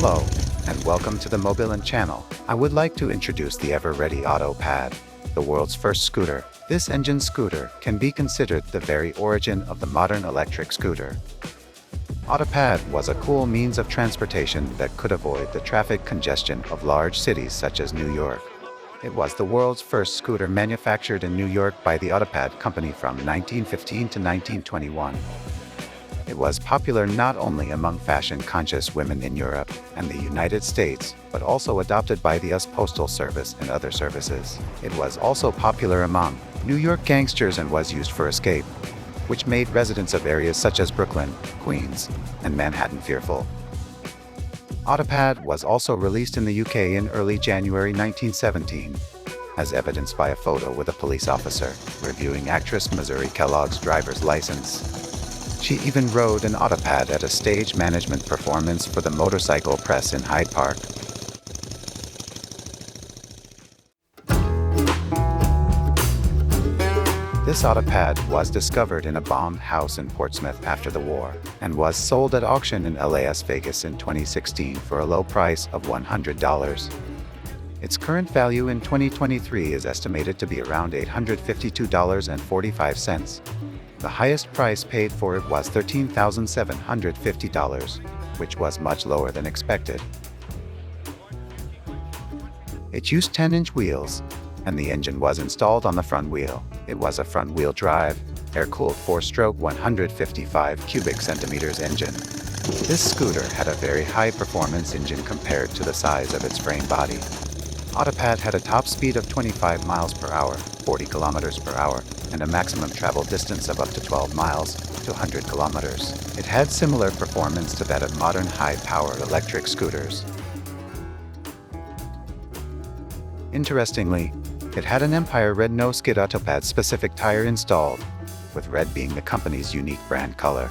Hello, and welcome to the Mobilen channel. I would like to introduce the Eveready Autoped, the world's first scooter. This engine scooter can be considered the very origin of the modern electric scooter. Autoped was a cool means of transportation that could avoid the traffic congestion of large cities such as New York. It was the world's first scooter manufactured in New York by the Autoped company from 1915 to 1921. It was popular not only among fashion-conscious women in Europe and the United States, but also adopted by the US Postal Service and other services. It was also popular among New York gangsters and was used for escape, which made residents of areas such as Brooklyn, Queens, and Manhattan fearful. Autoped was also released in the UK in early January 1917, as evidenced by a photo with a police officer reviewing actress Missouri Kellogg's driver's license. She even rode an Autoped at a stage management performance for the motorcycle press in Hyde Park. This Autoped was discovered in a bombed house in Portsmouth after the war, and was sold at auction in Las Vegas in 2016 for a low price of $100. Its current value in 2023 is estimated to be around $852.45. The highest price paid for it was $13,750, which was much lower than expected. It used 10-inch wheels, and the engine was installed on the front wheel. It was a front-wheel drive, air-cooled 4-stroke 155 cubic centimeters engine. This scooter had a very high-performance engine compared to the size of its frame body. Autoped had a top speed of 25 miles per hour, 40 kilometers per hour, and a maximum travel distance of up to 12 miles to 100 kilometers. It had similar performance to that of modern high-power electric scooters. Interestingly, it had an Empire Red no-skid Autoped-specific tire installed, with red being the company's unique brand color.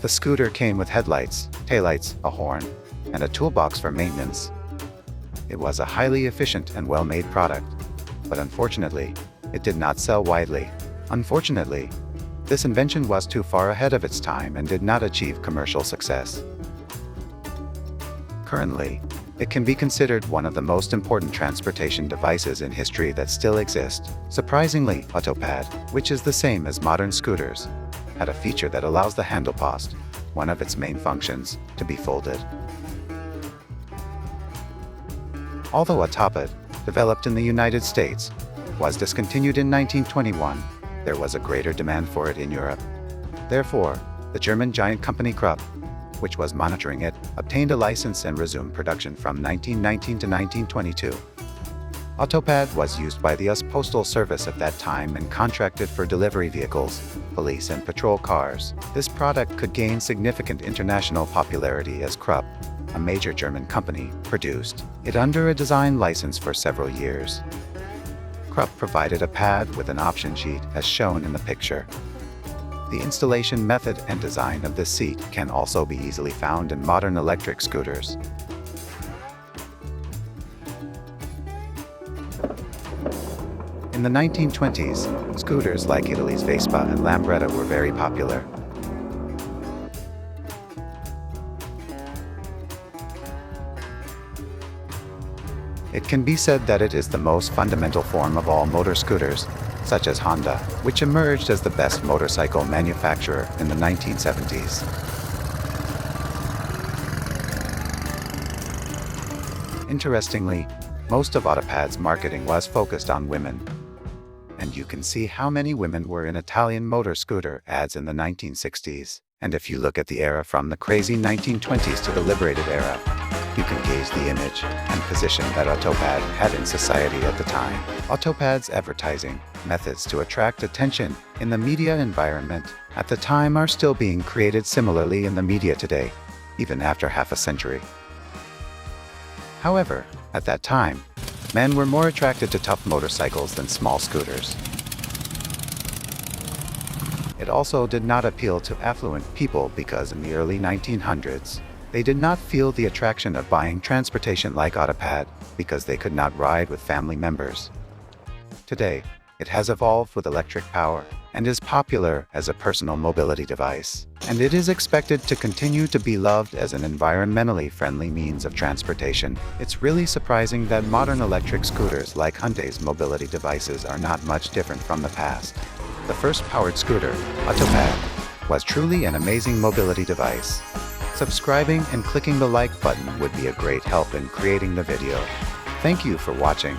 The scooter came with headlights, taillights, a horn, and a toolbox for maintenance. It was a highly efficient and well-made product, but unfortunately, it did not sell widely. Unfortunately, this invention was too far ahead of its time and did not achieve commercial success. Currently, it can be considered one of the most important transportation devices in history that still exist. Surprisingly, Autoped, which is the same as modern scooters, had a feature that allows the handle post, one of its main functions, to be folded. Although Autoped, developed in the United States, was discontinued in 1921, there was a greater demand for it in Europe. Therefore, the German giant company Krupp, which was monitoring it, obtained a license and resumed production from 1919 to 1922. Autoped was used by the US Postal Service at that time and contracted for delivery vehicles, police and patrol cars. This product could gain significant international popularity as Krupp, a major German company, produced it under a design license for several years. Krupp provided a pad with an option sheet as shown in the picture. The installation method and design of this seat can also be easily found in modern electric scooters. In the 1920s, scooters like Italy's Vespa and Lambretta were very popular. It can be said that it is the most fundamental form of all motor scooters, such as Honda, which emerged as the best motorcycle manufacturer in the 1970s. Interestingly, most of Autoped's marketing was focused on women. And you can see how many women were in Italian motor scooter ads in the 1960s. And if you look at the era from the crazy 1920s to the liberated era, you can gauge the image and position that Autoped had in society at the time. Autoped's advertising methods to attract attention in the media environment at the time are still being created similarly in the media today, even after half a century. However, at that time, men were more attracted to tough motorcycles than small scooters. It also did not appeal to affluent people because in the early 1900s, they did not feel the attraction of buying transportation like Autoped because they could not ride with family members. Today, It has evolved with electric power and is popular as a personal mobility device. And it is expected to continue to be loved as an environmentally friendly means of transportation. It's really surprising that modern electric scooters like Hyundai's mobility devices are not much different from the past. The first powered scooter, Autoped, was truly an amazing mobility device. Subscribing and clicking the like button would be a great help in creating the video. Thank you for watching.